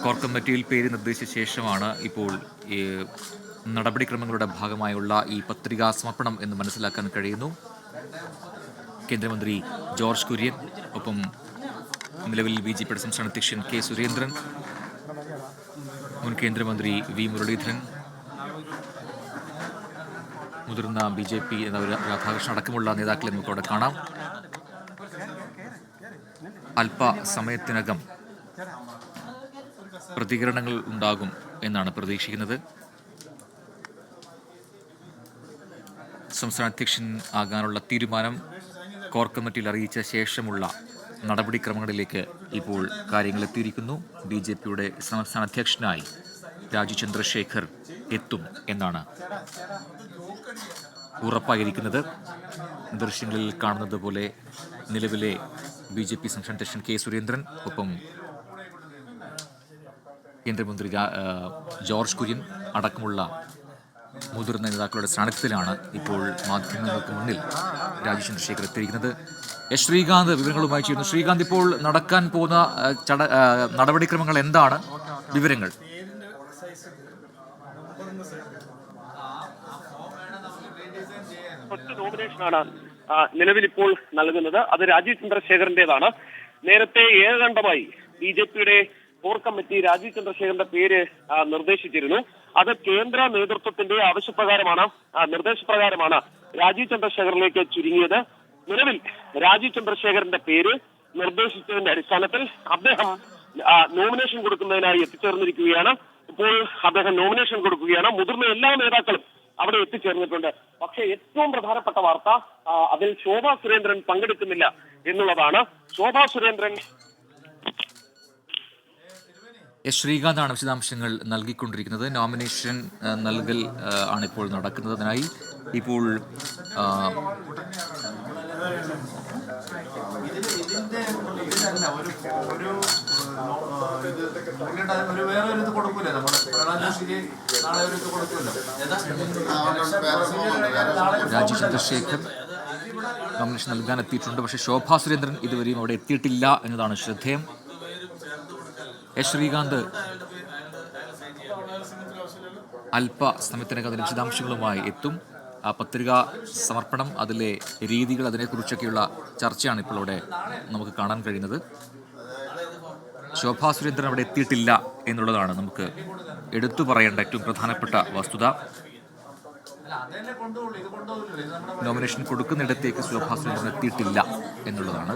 Core കമ്മിറ്റിയിൽ പേര് നിർദ്ദേശിച്ച ശേഷമാണ് ഇപ്പോൾ ഈ നടപടിക്രമങ്ങളുടെ ഭാഗമായുള്ള ഈ പത്രികാ സമർപ്പണം എന്ന് മനസ്സിലാക്കാൻ കഴിയുന്നു. കേന്ദ്രമന്ത്രി ജോർജ് കുര്യൻ, ഒപ്പം നിലവിൽ BJP സംസ്ഥാന അധ്യക്ഷൻ കെ സുരേന്ദ്രൻ, മുൻ കേന്ദ്രമന്ത്രി വി മുരളീധരൻ, മുതിർന്ന BJP രാധാകൃഷ്ണൻ അടക്കമുള്ള നേതാക്കളെ നമുക്കവിടെ കാണാം. അല്പസമയത്തിനകം പ്രതികരണങ്ങൾ ഉണ്ടാകും എന്നാണ് പ്രതീക്ഷിക്കുന്നത്. സംസ്ഥാന അധ്യക്ഷൻ ആകാനുള്ള തീരുമാനം കോർ കമ്മിറ്റിയിൽ അറിയിച്ച ശേഷമുള്ള നടപടിക്രമങ്ങളിലേക്ക് ഇപ്പോൾ കാര്യങ്ങൾ എത്തിയിരിക്കുന്നു. BJPയുടെ സംസ്ഥാന അധ്യക്ഷനായി രാജീവ് ചന്ദ്രശേഖർ എത്തും എന്നാണ് ഉറപ്പായിരിക്കുന്നത്. ദൃശ്യങ്ങളിൽ കാണുന്നത് പോലെ നിലവിലെ BJP സംസ്ഥാന അധ്യക്ഷൻ കെ സുരേന്ദ്രൻ, ഒപ്പം കേന്ദ്രമന്ത്രി ജോർജ് കുര്യൻ അടക്കമുള്ള മുതിർന്ന നേതാക്കളുടെ സാന്നിധ്യത്തിലാണ് ഇപ്പോൾ മാധ്യമങ്ങൾക്ക് മുന്നിൽ രാജീവ് ചന്ദ്രശേഖർ എത്തിയിരിക്കുന്നത്. ശ്രീകാന്ത് വിവരങ്ങളുമായി ചെയ്യുന്നു. ശ്രീകാന്ത്, ഇപ്പോൾ നടക്കാൻ പോകുന്ന നടപടിക്രമങ്ങൾ എന്താണ്? വിവരങ്ങൾ. നോമിനേഷനാണ് നിലവിൽ ഇപ്പോൾ നൽകുന്നത്. അത് രാജീവ് ചന്ദ്രശേഖറിന്റേതാണ്. നേരത്തെ ഏകകണ്ഠമായി BJPയുടെ കോർ കമ്മിറ്റി രാജീവ് ചന്ദ്രശേഖറിന്റെ പേര് നിർദ്ദേശിച്ചിരുന്നു. അത് കേന്ദ്ര നേതൃത്വത്തിന്റെ നിർദ്ദേശപ്രകാരമാണ് രാജീവ് ചന്ദ്രശേഖറിലേക്ക് ചുരുങ്ങിയത്. നിലവിൽ രാജീവ് ചന്ദ്രശേഖറിന്റെ പേര് നിർദ്ദേശിച്ചതിന്റെ അടിസ്ഥാനത്തിൽ അദ്ദേഹം നോമിനേഷൻ കൊടുക്കുന്നതിനായി എത്തിച്ചേർന്നിരിക്കുകയാണ്. ഇപ്പോൾ അദ്ദേഹം നോമിനേഷൻ കൊടുക്കുകയാണ്. മുതിർന്ന എല്ലാ നേതാക്കളും അവിടെ എത്തിച്ചേർന്നിട്ടുണ്ട്. പക്ഷേ ഏറ്റവും പ്രധാനപ്പെട്ട വാർത്ത, അതിൽ ശോഭാ സുരേന്ദ്രൻ പങ്കെടുക്കുന്നില്ല എന്നുള്ളതാണ്. ശോഭാ സുരേന്ദ്രൻ ശ്രീകാന്താണ് വിശദാംശങ്ങൾ നൽകിക്കൊണ്ടിരിക്കുന്നത്. നോമിനേഷൻ നൽകൽ ആണ് ഇപ്പോൾ നടക്കുന്നത്. അതിനായി ഇപ്പോൾ രാജീവ് ചന്ദ്രശേഖർ നോമിനേഷൻ നൽകാൻ എത്തിയിട്ടുണ്ട്. പക്ഷേ ശോഭാ സുരേന്ദ്രൻ ഇതുവരെയും അവിടെ എത്തിയിട്ടില്ല എന്നതാണ് ശ്രദ്ധേയം. ശ്രീകാന്ത് അല്പസമയത്തിനകം അതിന്റെ വിശദാംശങ്ങളുമായി എത്തും. ആ പത്രികാ സമർപ്പണം, അതിലെ രീതികൾ, അതിനെക്കുറിച്ചൊക്കെയുള്ള ചർച്ചയാണ് ഇപ്പോൾ അവിടെ നമുക്ക് കാണാൻ കഴിയുന്നത്. ശോഭാ സുരേന്ദ്രൻ അവിടെ എത്തിയിട്ടില്ല എന്നുള്ളതാണ് നമുക്ക് എടുത്തു പറയേണ്ട ഏറ്റവും പ്രധാനപ്പെട്ട വസ്തുത. നോമിനേഷൻ കൊടുക്കുന്നിടത്തേക്ക് ശോഭാ സുരേന്ദ്രൻ എത്തിയിട്ടില്ല എന്നുള്ളതാണ്.